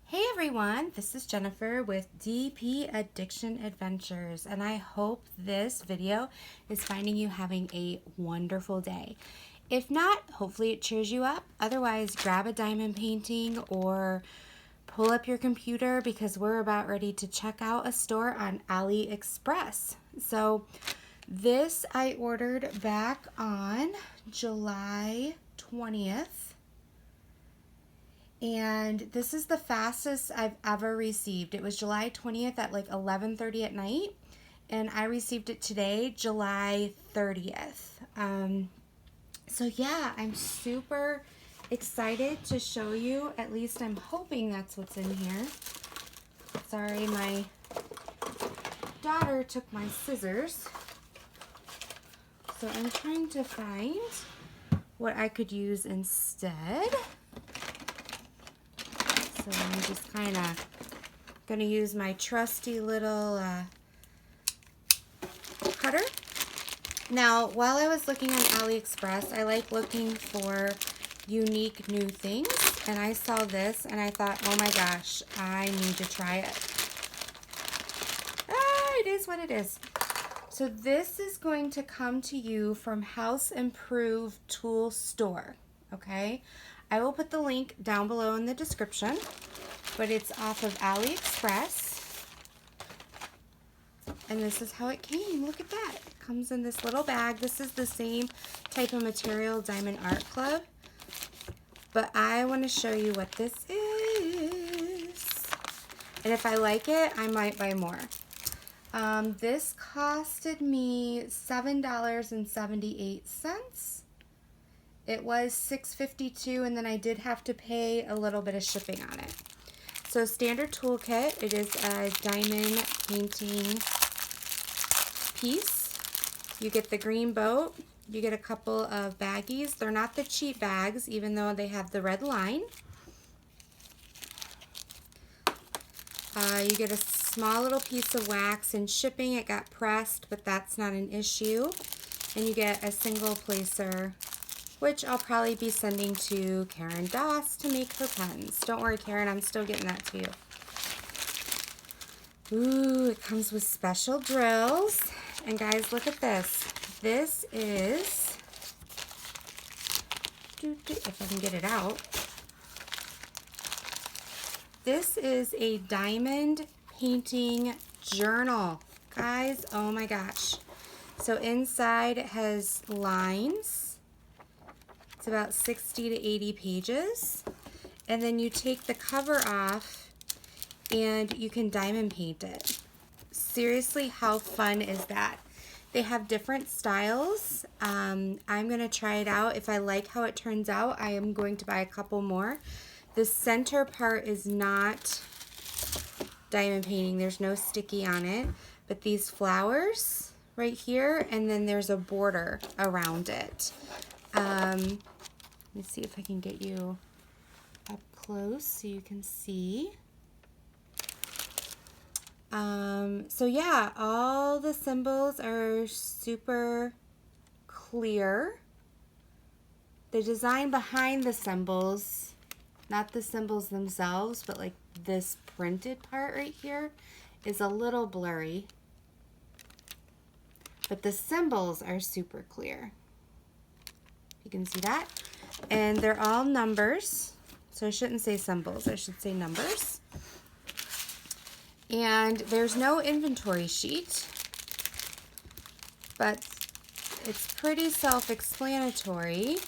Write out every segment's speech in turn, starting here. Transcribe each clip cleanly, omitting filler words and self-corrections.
Hey everyone, this is Jennifer with DP Addiction Adventures, and I hope this video is finding you having a wonderful day. If not, hopefully it cheers you up. Otherwise, grab a diamond painting or pull up your computer because we're about ready to check out a store on AliExpress. So this I ordered back on July 20th. And this is the fastest I've ever received. It was July 20th at like 11:30 at night, and I received it today, July 30th. So yeah, I'm super excited to show you. At least I'm hoping that's what's in here. Sorry, my daughter took my scissors. So I'm trying to find what I could use instead. So I'm just kind of going to use my trusty little cutter. Now, while I was looking on AliExpress, I like looking for unique new things. And I saw this and I thought, oh my gosh, I need to try it. It is what it is. So this is going to come to you from House Improved Tool Store. Okay? I will put the link down below in the description, but it's off of AliExpress. And this is how it came. Look at that. It comes in this little bag. This is the same type of material, Diamond Art Club. But I want to show you what this is. And if I like it, I might buy more. This costed me $7.78. It was $6.52, and then I did have to pay a little bit of shipping on it. So standard toolkit, it is a diamond painting piece. You get the green boat. You get a couple of baggies. They're not the cheap bags, even though they have the red line. You get a small little piece of wax, and shipping it got pressed, but that's not an issue. And you get a single placer, which I'll probably be sending to Karen Doss to make her pens. Don't worry, Karen, I'm still getting that to you. Ooh, it comes with special drills. And guys, look at this. This is, if I can get it out, this is a diamond painting journal. Guys, oh my gosh. So inside it has lines. It's about 60 to 80 pages. And then you take the cover off and you can diamond paint it. Seriously, how fun is that? They have different styles. I'm going to try it out. If I like how it turns out, I am going to buy a couple more. The center part is not diamond painting. There's no sticky on it. But these flowers right here, and then there's a border around it. Let me see if I can get you up close so you can see. So yeah, all the symbols are super clear. The design behind the symbols, not the symbols themselves, but like this printed part right here is a little blurry. But the symbols are super clear. You can see that. And they're all numbers. So I shouldn't say symbols, I should say numbers. And there's no inventory sheet, but it's pretty self-explanatory.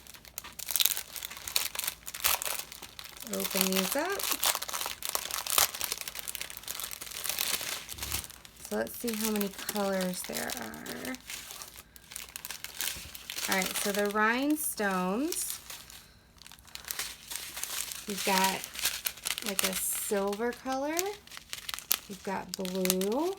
Open these up. So let's see how many colors there are. Alright, so the rhinestones, you've got like a silver color. You've got blue.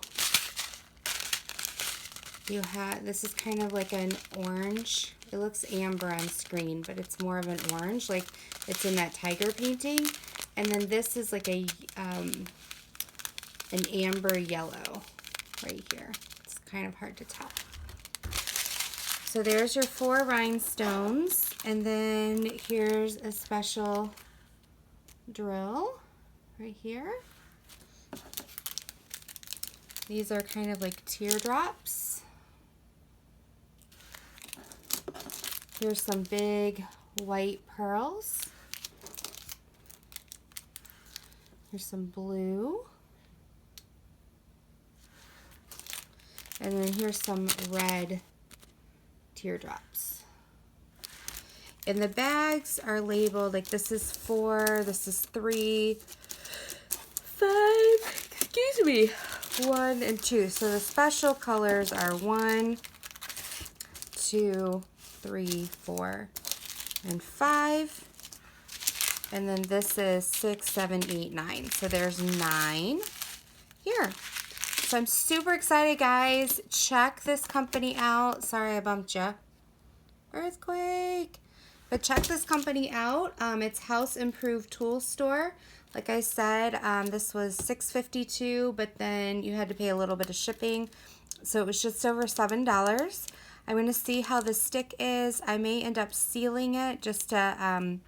You have, this is kind of like an orange. It looks amber on screen, but it's more of an orange, like it's in that tiger painting. And then this is like a an amber yellow right here. It's kind of hard to tell. So there's your 4 rhinestones, and then here's a special drill right here. These are kind of like teardrops. Here's some big white pearls. Here's some blue. And then here's some red teardrops. And the bags are labeled like this is 4, this is 3, 5, excuse me, 1 and 2. So the special colors are 1, 2, 3, 4, and 5. And then this is 6, 7, 8, 9. So there's 9 here. So I'm super excited, guys. Check this company out. Sorry I bumped you. Earthquake. But check this company out. It's House Improved Tool Store. Like I said, this was $6.52, but then you had to pay a little bit of shipping. So it was just over $7. I'm going to see how the stick is. I may end up sealing it just to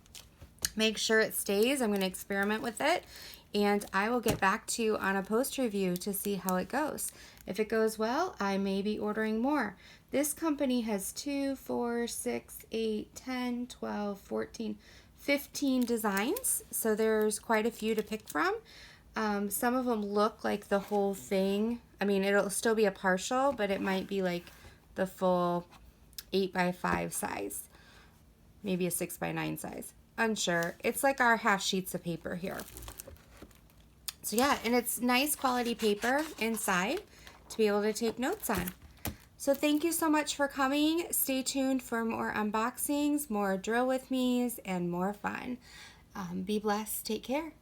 make sure it stays. I'm going to experiment with it. And I will get back to you on a post review to see how it goes. If it goes well, I may be ordering more. This company has 2, 4, 6, 8, 10, 12, 14, 15 designs. So there's quite a few to pick from. Some of them look like the whole thing. I mean, it'll still be a partial, but it might be like the full 8x5 size. Maybe a 6x9 size. Unsure. It's like our half sheets of paper here. So yeah, and it's nice quality paper inside to be able to take notes on. So thank you so much for coming. Stay tuned for more unboxings, more drill with me's, and more fun. Be blessed. Take care.